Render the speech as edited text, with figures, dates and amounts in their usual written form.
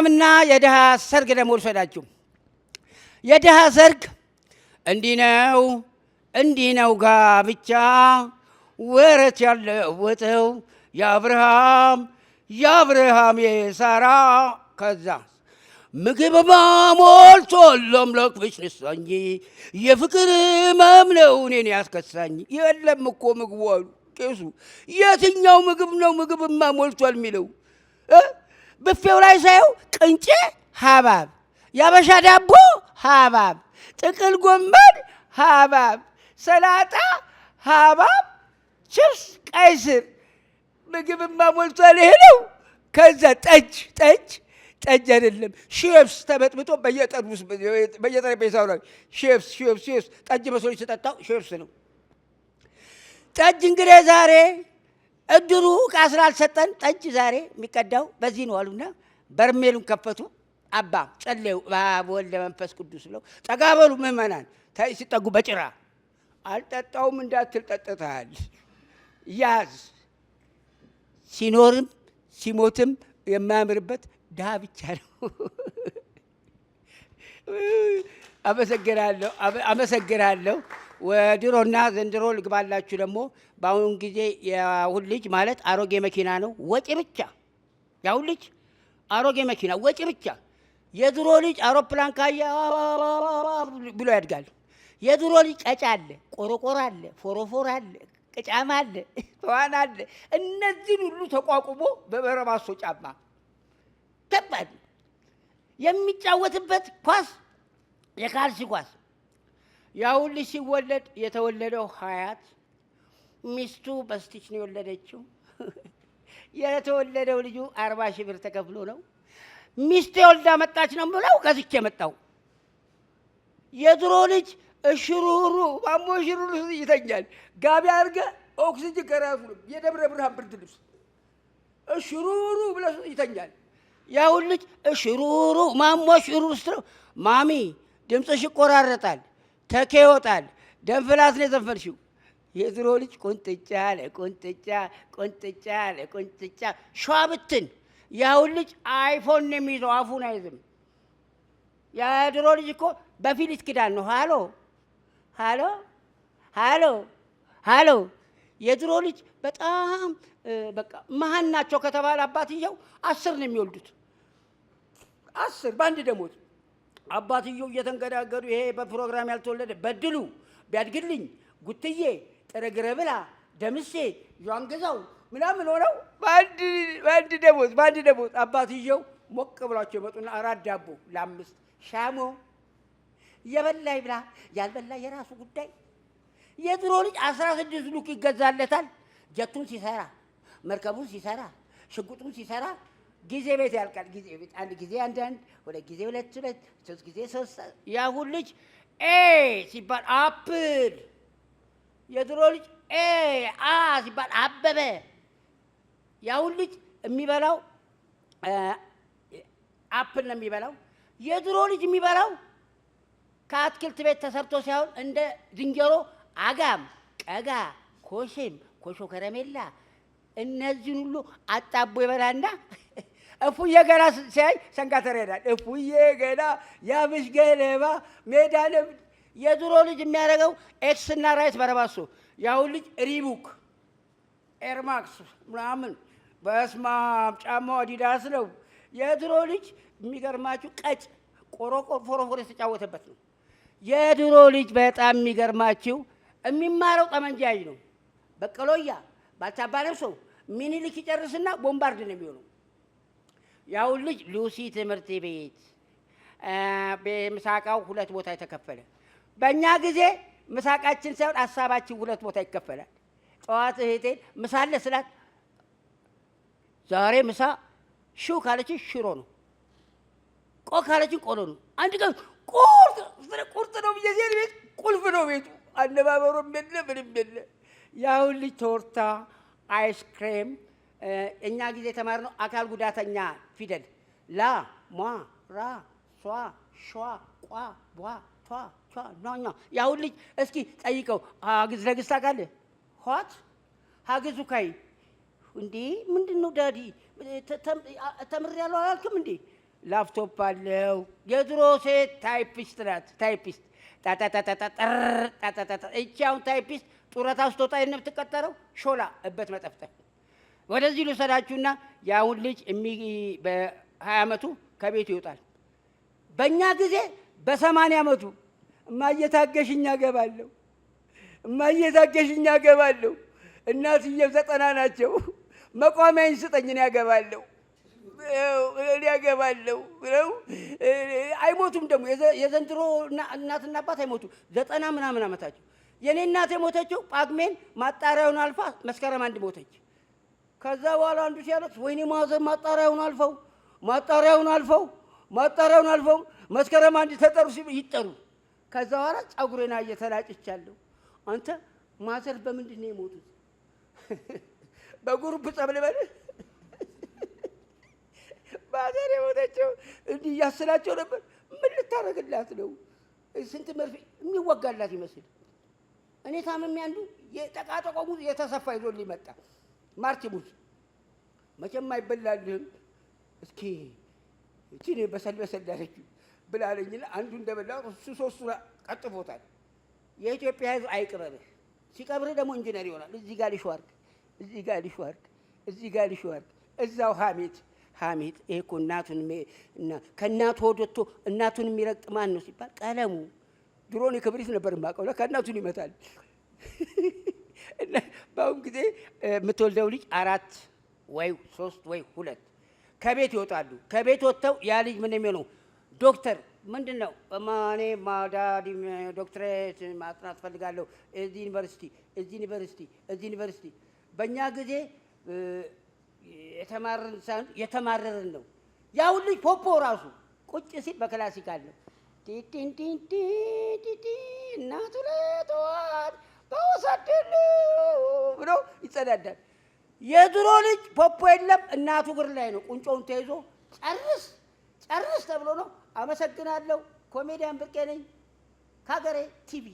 የሀብታምና የድሃ ሰርግ ደግሞ ልውሰዳችሁ። የድሃ ሰርግ እንዲህ ነው ጋብቻ ወረት ያለወጠው የአብርሃም የሳራ ከዛ ምግብማ ሞልቶ ለምለክፍሽ ንሳኝ የፍቅር ህመም ነው እኔን ያስከሳኝ። የለም እኮ ምግቡ አሉ ቄሱ። የትኛው ምግብ ነው ምግብማ ሞልቷል የሚለው? ብፌው ላይ ሳየው ቅንጬ ሀባብ፣ ያበሻ ዳቦ ሀባብ፣ ጥቅል ጎመን ሀባብ፣ ሰላጣ ሀባብ፣ ችፕስ፣ ቀይ ስር። ምግብማ ሞልቷል ይሄ ነው። ከዛ ጠጅ አይደለም ሼፕስ ተበጥብጦ በየጠረጴዛው ላይ ሼፕስ ጠጅ መስሎኝ ስጠጣው ሼፕስ ነው። ጠጅ እንግዲህ ዛሬ እድሩ ዕቃ ስላልሰጠን ጠጅ ዛሬ የሚቀዳው በዚህ ነው አሉና በርሜሉን ከፈቱ። አባ ጸለዩ፣ በአብ ወልድ መንፈስ ቅዱስ ብለው ጠጋ በሉ ምእመናን። ሲጠጉ በጭራ አልጠጣውም እንዳትል ጠጥተሃል፣ ያዝ። ሲኖርም ሲሞትም የማያምርበት ድሃ ብቻ ነው። አመሰግናለሁ። ድሮና ዘንድሮ ልግባላችሁ ደግሞ በአሁኑ ጊዜ የአሁን ልጅ ማለት አሮጌ መኪና ነው፣ ወጪ ብቻ። የአሁን ልጅ አሮጌ መኪና ወጪ ብቻ። የድሮ ልጅ አውሮፕላን ካየ ብሎ ያድጋል። የድሮ ልጅ ቀጫ አለ፣ ቆረቆር አለ፣ ፎሮፎር አለ፣ ቅጫማ አለ፣ ተዋን አለ። እነዚህን ሁሉ ተቋቁሞ በበረባሶ ጫማ ከባድ የሚጫወትበት ኳስ የካልሲ ኳስ። ያው ልጅ ሲወለድ የተወለደው ሀያት ሚስቱ በስቲች ነው የወለደችው። የተወለደው ልጁ 40 ሺህ ብር ተከፍሎ ነው። ሚስቴ ወልዳ መጣች ነው ብለው ከዝቼ መጣው። የድሮ ልጅ እሽሩሩ ማሞ እሽሩሩ ይተኛል። ጋቢ አድርገ ኦክሲጅን ከራሱ የደብረ ብርሃን ብርድ ልብስ እሽሩሩ ብለህ ይተኛል። ያሁን ልጅ እሽሩሩ ማሞ እሽሩሩ ስትለው ማሚ ድምፅሽ ይቆራረጣል፣ ተኬ ይወጣል፣ ደንፍላት ነው የዘፈንሽው። የድሮ ልጅ ቁንጥጫ ለቁንጥጫ ሸዋ ብትን። ያሁን ልጅ አይፎን ነው የሚይዘው፣ አፉን አይዝም። የድሮ ልጅ እኮ በፊሊት ኪዳን ነው ሃሎ። የድሮ ልጅ በጣም በቃ መሀን ናቸው ከተባለ አባትየው 10 ነው የሚወልዱት። 10 በአንድ ደሞዝ አባትየው እየተንገዳገዱ ይሄ በፕሮግራም ያልተወለደ በድሉ ቢያድግልኝ ጉትዬ ጥረግረ ብላ ደምሴ ዣንገዛው ምናምን ሆነው በአንድ ደሞዝ አባትየው ሞቅ ብሏቸው ይመጡና 4 ዳቦ ለ5 ሻሞ የበላ ይብላ ያልበላ የራሱ ጉዳይ። የድሮ ልጅ 16 ሉክ ይገዛለታል። ጀቱን ሲሰራ፣ መርከቡን ሲሰራ፣ ሽጉጡን ሲሰራ ጊዜ ቤት ያልቃል። ጊዜ ቤት አንድ ጊዜ አንዳንድ፣ ሁለት ጊዜ ሁለት፣ ሶስት ጊዜ ሶስት። ያሁን ልጅ ሲባል አፕል፣ የድሮ ልጅ ሲባል አበበ። ያሁን ልጅ የሚበላው አፕል ነው የሚበላው። የድሮ ልጅ የሚበላው ከአትክልት ቤት ተሰርቶ ሳይሆን እንደ ዝንጀሮ አጋም፣ ቀጋ፣ ኮሾ ከረሜላ እነዚህን ሁሉ አጣቦ ይበላና እፉዬ ገና ሲያይ ሰንጋተራ ይሄዳል። እፉዬ ገና ያብሽ ገለባ ሜዳ ለምድ። የድሮ ልጅ የሚያደርገው ኤክስ እና ራይት በረባሶ። ያሁን ልጅ ሪቡክ፣ ኤርማክስ ምናምን በስማም ጫማው አዲዳስ ነው። የድሮ ልጅ የሚገርማችሁ ቀጭ ፎሮፎር የተጫወተበት ነው። የድሮ ልጅ በጣም የሚገርማችሁ የሚማረው ጠመንጃ ያዥ ነው። በቀሎያ ባልቻባ ለብሶ ሚኒሊክ ይጨርስና ቦምባርድ ነው የሚሆነው። ያሁን ልጅ ሉሲ ትምህርት ቤት ምሳቃው 2 ቦታ የተከፈለ። በእኛ ጊዜ ምሳቃችን ሳይሆን ሀሳባችን 2 ቦታ ይከፈላል። ጠዋት እህቴን ምሳ አለ ስላት ዛሬ ምሳ ሹ ካለችን ሽሮ ነው፣ ቆ ካለችን ቆሎ ነው። አንድ ቀን ቁርጥ ነው ብዬ ዜር ቤት ቁልፍ ነው ቤቱ። አነባበሩም የለ ምንም የለ። ያሁን ልጅ ቶርታ፣ አይስክሬም። እኛ ጊዜ የተማርነው አካል ጉዳተኛ ፊደል ላ ሟ ራ ሷ ሿ ቋ ቧ ቷ ቿ ኗ። ያሁን ልጅ እስኪ ጠይቀው ሀግዝ ለግስ ታውቃለህ? ኋት ሀግዙ ካይ እንዴ ምንድን ነው ዳዲ ተምሬያለሁ አላልክም እንዴ? ላፕቶፕ አለው። የድሮ ሴት ታይፒስት ናት። ታይፒስት ጣጣጣጣጣ እቺ አሁን ታይፒስት ጡረታ ስትወጣ የምትቀጠረው ሾላ እበት መጠፍጠፍ። ወደዚህ ልውሰዳችሁና የአሁን ልጅ በ20 ዓመቱ ከቤቱ ይወጣል። በእኛ ጊዜ በ80 ዓመቱ እማየታገሽኛ ገባለሁ፣ እማየታገሽኛ ገባለሁ። እናትዬው 90 ናቸው። መቋሚያዬን ስጠኝ እኔ ያገባለሁ እኔ ያገባለሁ ብለው አይሞቱም። ደግሞ የዘንድሮ እናትና አባት አይሞቱ 90 ምናምን ዓመታቸው። የኔ እናት የሞተችው ጳጉሜን ማጣሪያውን አልፋ መስከረም 1 ሞተች። ከዛ በኋላ አንዱ ሲያለቅስ ወይኔ ማዘር ማጣሪያውን አልፈው መስከረም 1 ተጠሩ ይጠሩ። ከዛ በኋላ ጸጉሬን እየተላጭቻለሁ። አንተ ማዘር በምንድን ነው የሞቱት? በጉሩብ ጸብልበል ማዘር የሞተችው እንዲህ እያስላቸው ነበር። ምን ልታረግላት ነው? ስንት መርፌ የሚወጋላት ይመስል እኔ ታምሜ አንዱ የጠቃጠቆ ሙዝ የተሰፋ ይዞልኝ መጣ። ማርቲ ሙዝ መቼም አይበላልህም። እስኪ እቺ በሰል ያለችው ብላለኝና አንዱ እንደበላው እሱ ሶስቱን ቀጥፎታል። የኢትዮጵያ ሕዝብ አይቅበርህ፣ ሲቀብርህ ደግሞ ኢንጂነር ይሆናል። እዚህ ጋር ሊሾርክ፣ እዚህ ጋር ሊሾርክ፣ እዛው ሐሜት። ይሄ እኮ ከእናቱ ሆድ ወጥቶ እናቱን የሚረግጥ ማን ነው ሲባል ቀለሙ። ድሮን የክብሪት ነበር የማውቀው፣ ለካ እናቱን ይመታል። በአሁን ጊዜ የምትወልደው ልጅ 4 ወይ 3 ወይ 2 ከቤት ይወጣሉ። ከቤት ወጥተው ያ ልጅ ምን የሚሆነው ዶክተር ምንድን ነው? እኔ ማዳዲ ዶክትሬት ማጥናት ፈልጋለሁ እዚህ ዩኒቨርሲቲ። በእኛ ጊዜ የተማረርን ነው። ያሁን ልጅ ፖፖ ራሱ ቁጭ ሲል በክላሲካል ነው። እናቱ ለተዋት በወሰድል ብሎ ይጸዳዳል። የድሮ ልጅ ፖፖ የለም፣ እናቱ እግር ላይ ነው። ቁንጮውን ተይዞ ጨርስ ተብሎ ነው። አመሰግናለሁ። ኮሜዲያን ብርቄ ነኝ ከሀገሬ ቲቪ